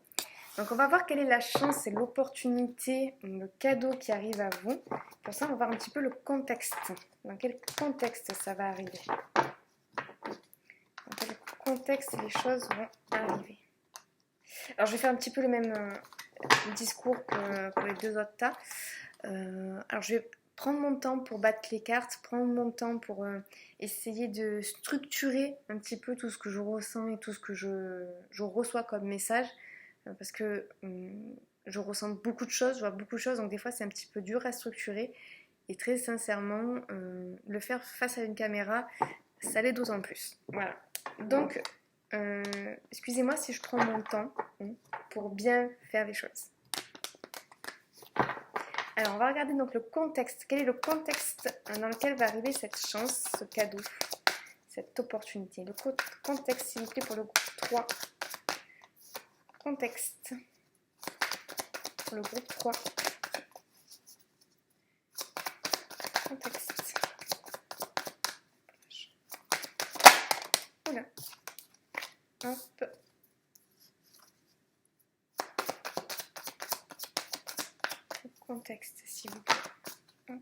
Donc on va voir quelle est la chance et l'opportunité, le cadeau qui arrive à vous. Pour ça, on va voir un petit peu le contexte. Dans quel contexte ça va arriver? Dans quel contexte les choses vont arriver? Alors je vais faire un petit peu le même discours pour les deux autres tas. Alors je vais prendre mon temps pour battre les cartes, prendre mon temps pour essayer de structurer un petit peu tout ce que je ressens et tout ce que je reçois comme message, parce que je ressens beaucoup de choses, je vois beaucoup de choses, donc des fois c'est un petit peu dur à structurer, et très sincèrement, le faire face à une caméra, ça l'est d'autant plus. Voilà. Donc, excusez-moi si je prends mon temps pour bien faire les choses. Alors, on va regarder donc le contexte. Quel est le contexte dans lequel va arriver cette chance, ce cadeau, cette opportunité? Le contexte, s'il vous plaît, pour le groupe 3. Contexte pour le groupe 3. Contexte. Voilà. Hop. Contexte, s'il vous plaît.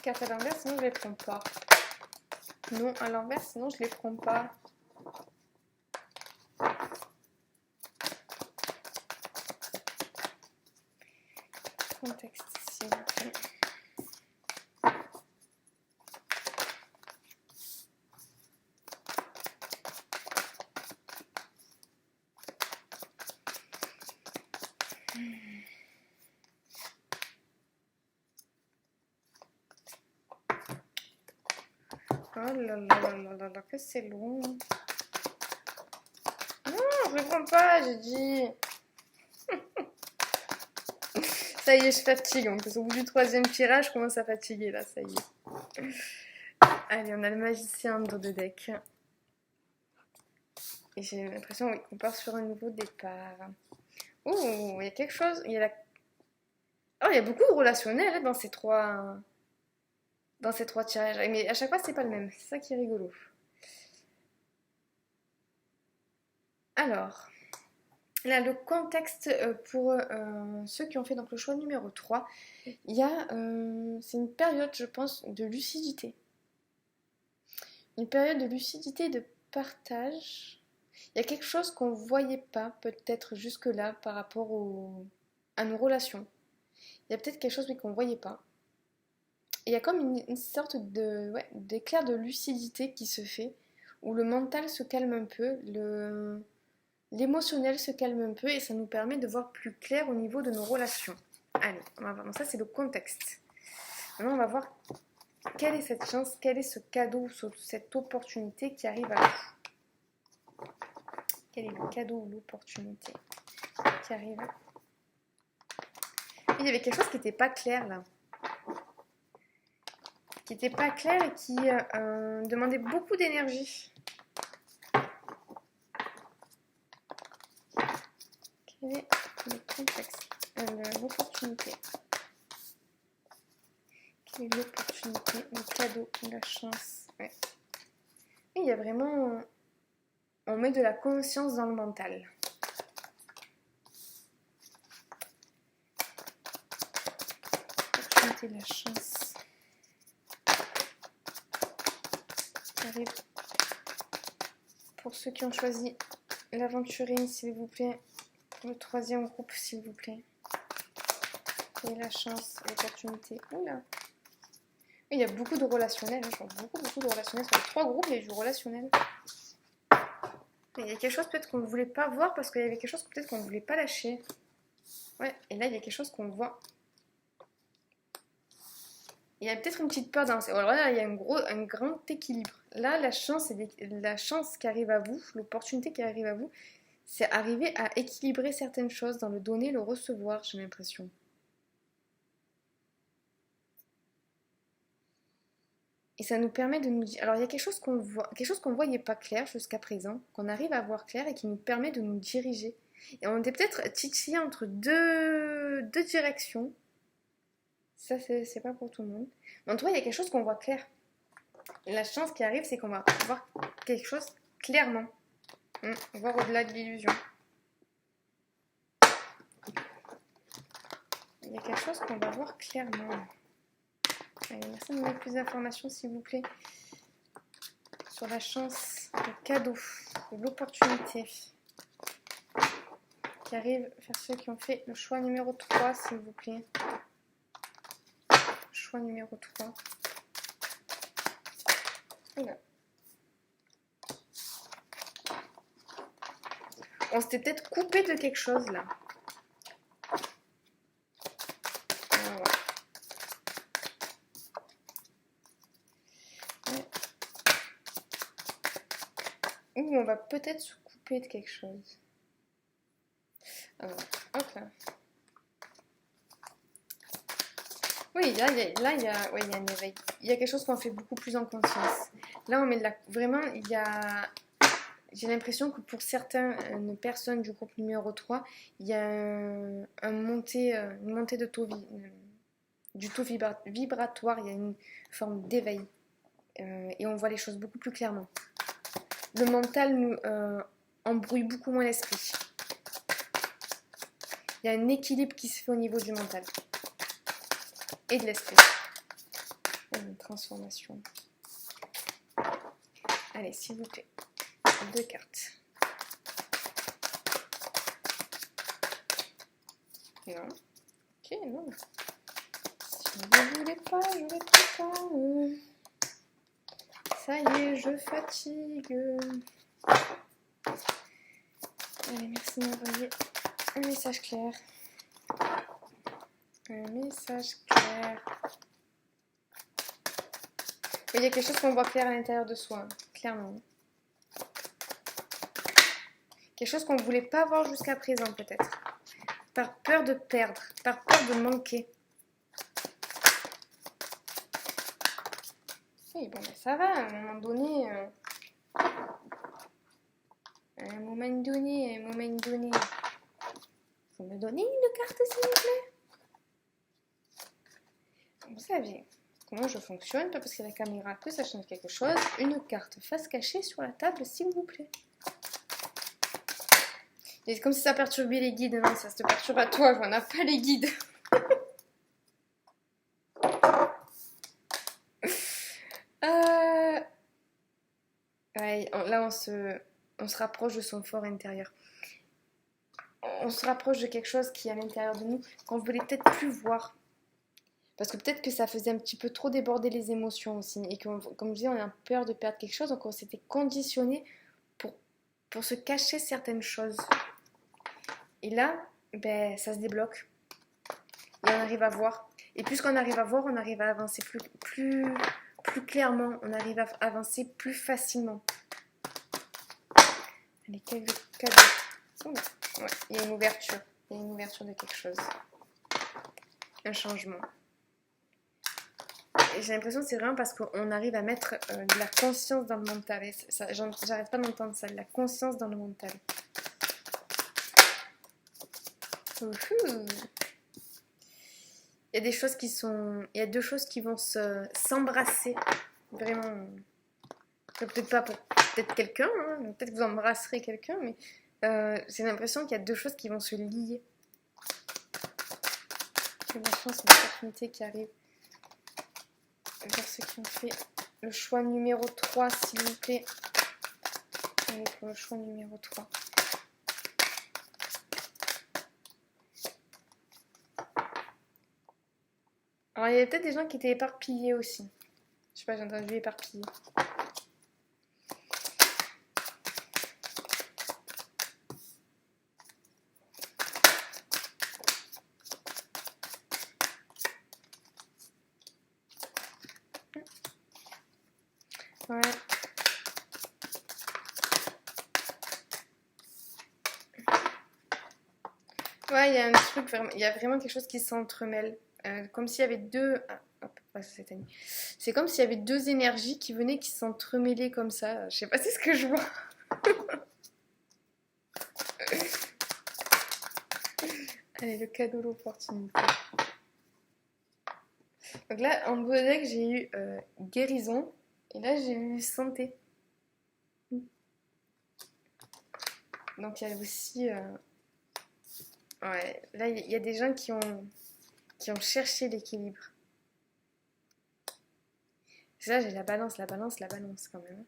Carte à l'envers, sinon je les prends pas. Non, à l'envers, sinon je les prends pas. Contexte, s'il vous plaît. Oh là là là là là là, que c'est long. Non, je réponds pas, j'ai dit. Ça y est, je fatigue. En plus, au bout du troisième tirage, je commence à fatiguer là, ça y est. Allez, on a le magicien de deck. Et j'ai l'impression oui, qu'on part sur un nouveau départ. Ouh, il y a quelque chose. Il y a la... Oh, il y a beaucoup de relationnels hein, dans ces trois tirages. Mais à chaque fois, c'est pas le même. C'est ça qui est rigolo. Alors, là, le contexte pour ceux qui ont fait donc, le choix numéro 3, il y a, c'est une période, je pense, de lucidité. Une période de lucidité et de partage. Il y a quelque chose qu'on ne voyait pas, peut-être jusque-là, par rapport à nos relations. Il y a peut-être quelque chose mais qu'on ne voyait pas. Et il y a comme une sorte de, ouais, d'éclair de lucidité qui se fait, où le mental se calme un peu, l'émotionnel se calme un peu, et ça nous permet de voir plus clair au niveau de nos relations. Allez, on va voir. Donc ça, c'est le contexte. Maintenant, on va voir quelle est cette chance, quel est ce cadeau, cette opportunité qui arrive à nous. Quel est le cadeau ou l'opportunité qui arrive? Il y avait quelque chose qui n'était pas clair là. Qui n'était pas clair et qui demandait beaucoup d'énergie. Quel est le contexte? L'opportunité. Quelle est l'opportunité, le cadeau, la chance? Ouais. Et il y a vraiment... On met de la conscience dans le mental. L'opportunité, la chance. Qui arrive pour ceux qui ont choisi l'aventurine, s'il vous plaît. Le troisième groupe, s'il vous plaît. Et la chance, l'opportunité. Oula. Il y a beaucoup de relationnels. Je vois beaucoup de relationnels. Sur les trois groupes, il y a du relationnel. Il y a quelque chose peut-être qu'on ne voulait pas voir parce qu'il y avait quelque chose peut-être qu'on ne voulait pas lâcher. Ouais, et là, il y a quelque chose qu'on voit. Il y a peut-être une petite peur dans... Alors là, il y a un grand équilibre. Là, la chance qui arrive à vous, l'opportunité qui arrive à vous, c'est arriver à équilibrer certaines choses dans le donner, le recevoir, j'ai l'impression. Et ça nous permet de nous dire... Alors, il y a quelque chose qu'on voit, quelque chose qu'on ne voyait pas clair jusqu'à présent, qu'on arrive à voir clair et qui nous permet de nous diriger. Et on était peut-être titillés entre deux directions. Ça, c'est pas pour tout le monde. Mais en tout cas, il y a quelque chose qu'on voit clair. La chance qui arrive, c'est qu'on va voir quelque chose clairement. Voir au-delà de l'illusion. Il y a quelque chose qu'on va voir clairement. Allez, merci de me donner plus d'informations, s'il vous plaît. Sur la chance, le cadeau, l'opportunité qui arrive vers ceux qui ont fait le choix numéro 3, s'il vous plaît. Choix numéro 3. Voilà. On s'était peut-être coupé de quelque chose là. Voilà. Ouais. Ou on va peut-être se couper de quelque chose. Alors, ok. Oui, là, il y a un éveil. Il y a quelque chose qu'on fait beaucoup plus en conscience. Là, on met de la... Vraiment, il y a... J'ai l'impression que pour certaines personnes du groupe numéro 3, il y a une montée de taux, du taux vibratoire, il y a une forme d'éveil. Et on voit les choses beaucoup plus clairement. Le mental nous embrouille beaucoup moins l'esprit. Il y a un équilibre qui se fait au niveau du mental et de l'esprit. Une transformation. Allez, s'il vous plaît. 2 cartes. Non. Ok, non. Si vous ne voulez pas, je vais pas. Ça y est, je fatigue. Allez, merci de m'envoyer un message clair. Un message clair. Il y a quelque chose qu'on voit clair à l'intérieur de soi, clairement. Quelque chose qu'on ne voulait pas voir jusqu'à présent, peut-être. Par peur de perdre, par peur de manquer. Oui, bon, ben ça va, à un moment donné. À un moment donné, Vous me donnez une carte, s'il vous plaît? Vous savez comment je fonctionne, pas parce que la caméra que ça change quelque chose. Une carte face cachée sur la table, s'il vous plaît. C'est comme si ça perturbait les guides. Non, ça te perturbe à toi, j'en ai pas les guides. Ouais, là, on se rapproche de son fort intérieur. On se rapproche de quelque chose qui est à l'intérieur de nous, qu'on voulait peut-être plus voir. Parce que peut-être que ça faisait un petit peu trop déborder les émotions aussi. Et que, comme je disais, on a peur de perdre quelque chose, donc on s'était conditionné pour se cacher certaines choses. Et là, ben, ça se débloque. Et on arrive à voir. Et puisqu'on arrive à voir, on arrive à avancer plus clairement. On arrive à avancer plus facilement. Allez, quel cadeau. Ouais, il y a une ouverture. Il y a une ouverture de quelque chose. Un changement. Et j'ai l'impression que c'est vraiment parce qu'on arrive à mettre de la conscience dans le mental. Et j'arrête pas d'entendre ça, de la conscience dans le mental. Ouhou. Il y a des choses qui sont... Il y a deux choses qui vont s'embrasser. Vraiment. Peut-être pas pour peut-être quelqu'un, hein, peut-être que vous embrasserez quelqu'un, mais j'ai l'impression qu'il y a deux choses qui vont se lier. Il y a de la chance, une opportunité qui arrive vers ceux qui ont fait le choix numéro 3, s'il vous plaît. Allez, pour le choix numéro 3. Alors, il y avait peut-être des gens qui étaient éparpillés aussi. Je sais pas, j'ai entendu éparpillés. Ouais. Ouais, il y a un truc, il y a vraiment quelque chose qui s'entremêle. Comme s'il y avait deux... Ah, hop, ouais, c'est année. C'est comme s'il y avait deux énergies qui venaient, qui s'entremêlaient comme ça. Je sais pas, c'est ce que je vois. Allez, le cadeau, l'opportunité. Donc là, en beau deck, j'ai eu guérison. Et là, j'ai eu santé. Donc il y a aussi... Ouais, là, il y a des gens qui ont cherché l'équilibre. Là, j'ai la balance quand même.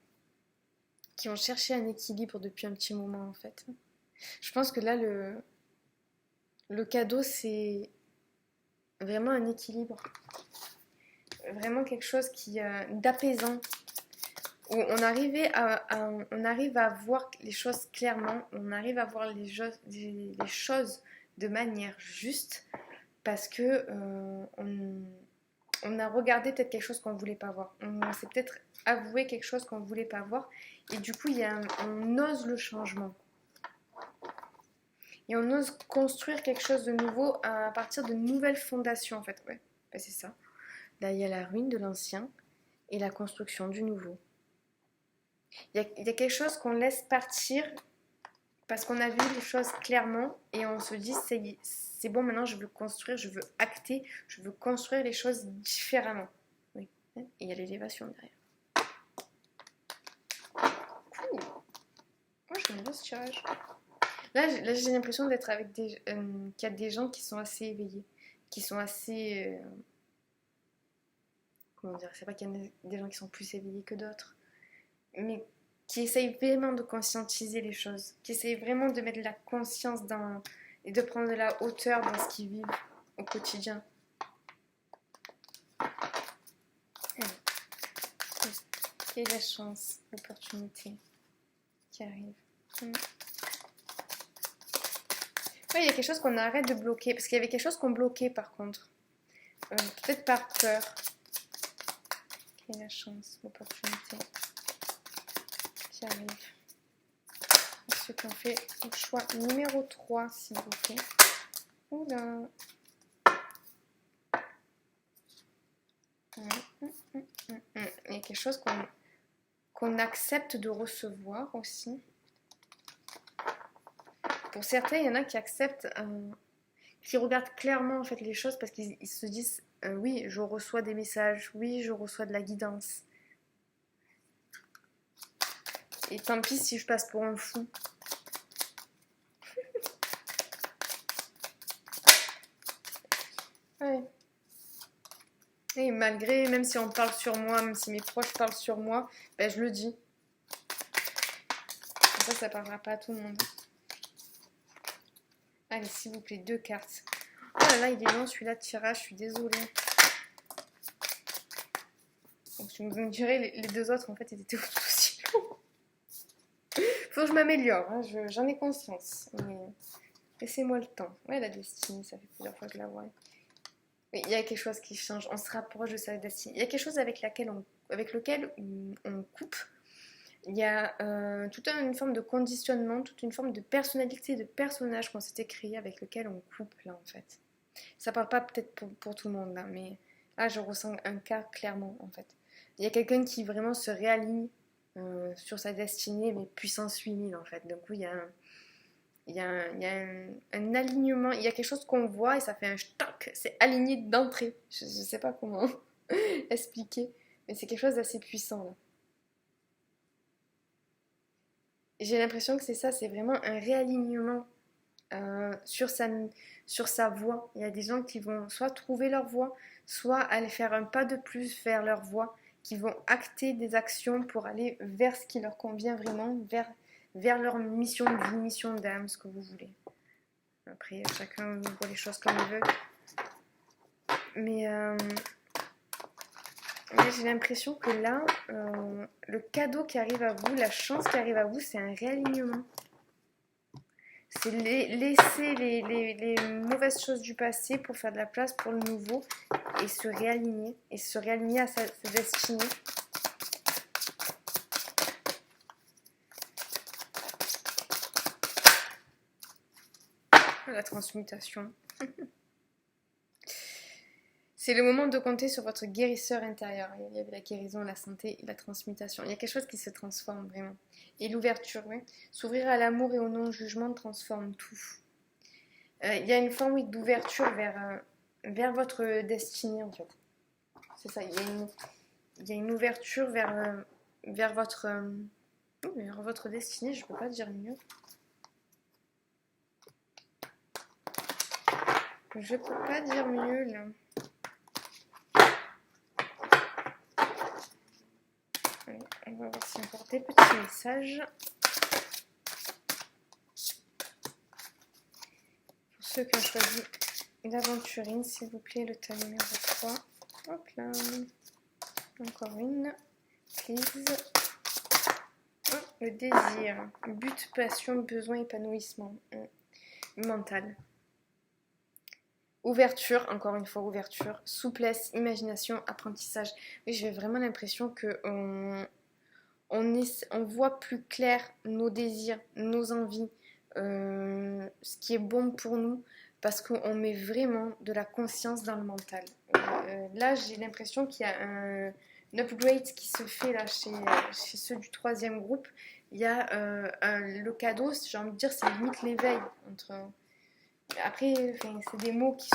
Qui ont cherché un équilibre depuis un petit moment, en fait. Je pense que là, le cadeau, c'est vraiment un équilibre. Vraiment quelque chose d'apaisant. Où on arrive à voir les choses clairement. On arrive à voir les choses de manière juste. Parce que on a regardé peut-être quelque chose qu'on ne voulait pas voir. On s'est peut-être avoué quelque chose qu'on ne voulait pas voir. Et du coup, on ose le changement. Et on ose construire quelque chose de nouveau à partir de nouvelles fondations, en fait. Ouais, ben, c'est ça. Là, il y a la ruine de l'ancien et la construction du nouveau. Il y a quelque chose qu'on laisse partir parce qu'on a vu les choses clairement et on se dit c'est bon, maintenant je veux construire, je veux acter, je veux construire les choses différemment. Oui. Et il y a l'élévation derrière. Cool. Moi j'aime bien ce tirage. Là j'ai l'impression d'être avec qu'il y a des gens qui sont assez éveillés, qui sont assez... comment dire, c'est pas qu'il y a des gens qui sont plus éveillés que d'autres, mais qui essayent vraiment de conscientiser les choses, qui essayent vraiment de mettre de la conscience et de prendre de la hauteur dans ce qu'ils vivent au quotidien. Et la chance, l'opportunité qui arrive. Ouais, il y a quelque chose qu'on arrête de bloquer, parce qu'il y avait quelque chose qu'on bloquait par contre. Peut-être par peur. est la chance, l'opportunité qui arrive? Ceux qui ont fait le choix numéro 3, s'il vous plaît. Oula. Il y a quelque chose qu'on accepte de recevoir aussi. Pour certains, il y en a qui acceptent, qui regardent clairement en fait les choses parce qu'ils se disent oui, je reçois des messages, oui, je reçois de la guidance. Et tant pis si je passe pour un fou. Ouais. Et malgré, même si on parle sur moi, même si mes proches parlent sur moi, ben je le dis. Ça parlera pas à tout le monde. Allez, s'il vous plaît, 2 cartes. Oh là là, il est long celui-là de tirage, je suis désolée. Donc, vous me direz, les 2 autres, en fait, ils étaient aussi longs. Faut que je m'améliore, hein, j'en ai conscience. Mais laissez-moi le temps. Ouais, la destinée, ça fait plusieurs fois que je la vois. Oui, il y a quelque chose qui change, on se rapproche de sa destinée. Il y a quelque chose avec lequel on coupe. Il y a toute une forme de conditionnement, toute une forme de personnalité, de personnage qu'on s'était créé avec lequel on coupe là en fait. Ça parle pas peut-être pour tout le monde là, mais là je ressens un cas clairement en fait. Il y a quelqu'un qui vraiment se réaligne sur sa destinée, mais puissance 8000 en fait. Donc oui, il y a un alignement, il y a quelque chose qu'on voit et ça fait un stock, c'est aligné d'entrée. Je sais pas comment expliquer, mais c'est quelque chose d'assez puissant là. J'ai l'impression que c'est ça, c'est vraiment un réalignement sur sa voie. Il y a des gens qui vont soit trouver leur voie, soit aller faire un pas de plus vers leur voie, qui vont acter des actions pour aller vers ce qui leur convient vraiment, vers leur mission de vie, mission d'âme, ce que vous voulez. Après, chacun voit les choses comme il veut. Mais j'ai l'impression que là, le cadeau qui arrive à vous, la chance qui arrive à vous, c'est un réalignement. C'est laisser les mauvaises choses du passé pour faire de la place pour le nouveau et se réaligner à sa destinée. La transmutation. C'est le moment de compter sur votre guérisseur intérieur. Il y avait la guérison, la santé et la transmutation. Il y a quelque chose qui se transforme vraiment. Et l'ouverture, oui. S'ouvrir à l'amour et au non-jugement transforme tout. Il y a une forme oui, d'ouverture vers votre destinée en fait. C'est ça, il y a une ouverture vers votre destinée, je peux pas dire mieux. Je peux pas dire mieux là. Allez, on va voir s'il y a encore des petits messages. Pour ceux qui ont choisi l'aventurine, s'il vous plaît, le tas numéro 3. Hop là. Encore une. Please. Oh, le désir. But, passion, besoin, épanouissement. Mental. Ouverture, encore une fois, ouverture, souplesse, imagination, apprentissage. Oui, j'ai vraiment l'impression qu'on voit plus clair nos désirs, nos envies, ce qui est bon pour nous, parce qu'on met vraiment de la conscience dans le mental. Là, j'ai l'impression qu'il y a un upgrade qui se fait là chez ceux du 3e groupe. Il y a le cadeau, j'ai envie de dire, c'est limite l'éveil entre... Après, c'est des mots qui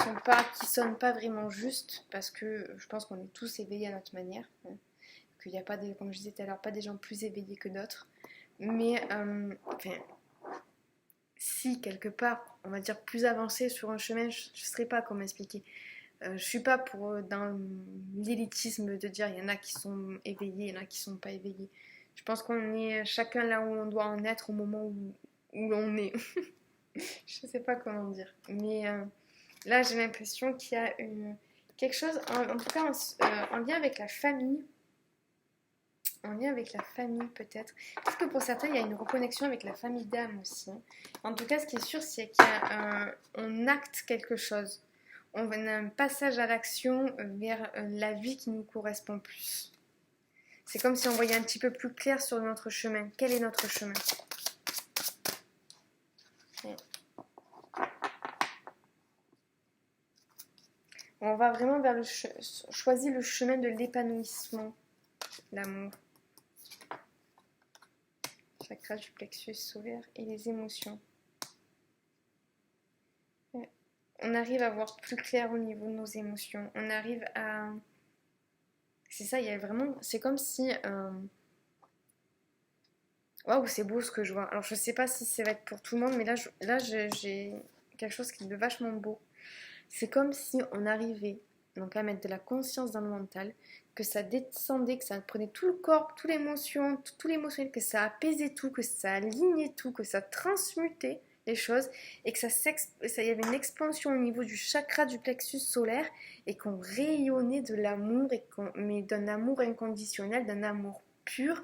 sonnent pas vraiment justes parce que je pense qu'on est tous éveillés à notre manière. Hein. Qu'il n'y a pas, comme je disais tout à l'heure, pas des gens plus éveillés que d'autres. Mais, si quelque part, on va dire plus avancé sur un chemin, je ne saurais pas comment expliquer. Je suis pas dans l'élitisme de dire il y en a qui sont éveillés, il y en a qui sont pas éveillés. Je pense qu'on est chacun là où on doit en être au moment où l'on est. Je sais pas comment dire, mais là j'ai l'impression qu'il y a quelque chose, en tout cas en lien avec la famille, peut-être. Parce que pour certains il y a une reconnexion avec la famille d'âme aussi. En tout cas ce qui est sûr c'est qu'on acte quelque chose, on a un passage à l'action vers la vie qui nous correspond plus. C'est comme si on voyait un petit peu plus clair sur notre chemin. Quel est notre chemin? On va vraiment vers choisir le chemin de l'épanouissement, l'amour. Chakra du plexus solaire et les émotions. On arrive à voir plus clair au niveau de nos émotions. On arrive à... C'est ça, il y a vraiment... C'est comme si... Waouh, c'est beau ce que je vois. Alors, je sais pas si ça va être pour tout le monde, mais là j'ai quelque chose qui est vachement beau. C'est comme si on arrivait donc à mettre de la conscience dans le mental, que ça descendait, que ça prenait tout le corps, toute l'émotion, tout l'émotionnel, que ça apaisait tout, que ça alignait tout, que ça transmutait les choses et que ça y avait une expansion au niveau du chakra du plexus solaire et qu'on rayonnait de l'amour mais d'un amour inconditionnel, d'un amour pur.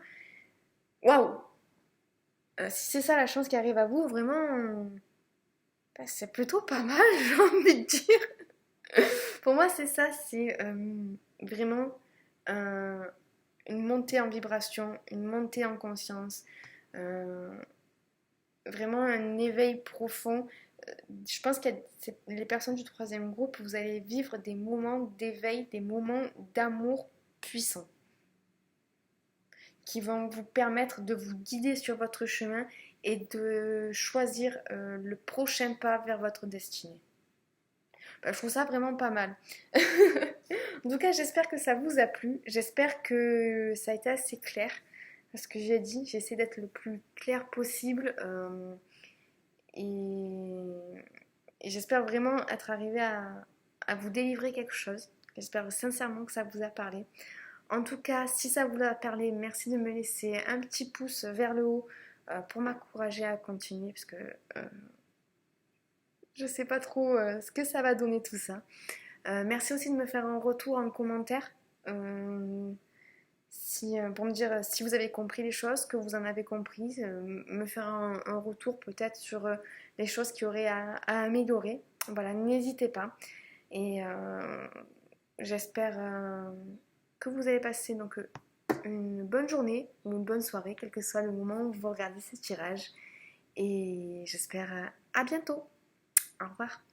Waouh! Si c'est ça la chance qui arrive à vous, vraiment, bah, c'est plutôt pas mal, j'ai envie de dire. Pour moi, c'est ça, c'est vraiment euh, une montée en vibration, une montée en conscience, euh, vraiment un éveil profond. Je pense que les personnes du troisième groupe, vous allez vivre des moments d'éveil, des moments d'amour puissants qui vont vous permettre de vous guider sur votre chemin et de choisir le prochain pas vers votre destinée. Bah, je trouve ça vraiment pas mal. En tout cas, j'espère que ça vous a plu. J'espère que ça a été assez clair. Parce que j'ai dit, j'essaie d'être le plus clair possible. Et, et j'espère vraiment être arrivée à vous délivrer quelque chose. J'espère sincèrement que ça vous a parlé. En tout cas, si ça vous a parlé, merci de me laisser un petit pouce vers le haut pour m'encourager à continuer. Parce que je sais pas trop ce que ça va donner tout ça. Merci aussi de me faire un retour en commentaire pour me dire si vous avez compris les choses, que vous en avez compris, me faire un retour peut-être sur les choses qui auraient à améliorer. Voilà, n'hésitez pas. Et j'espère que vous allez passer donc une bonne journée ou une bonne soirée, quel que soit le moment où vous regardez ce tirage. Et j'espère à bientôt. Au revoir.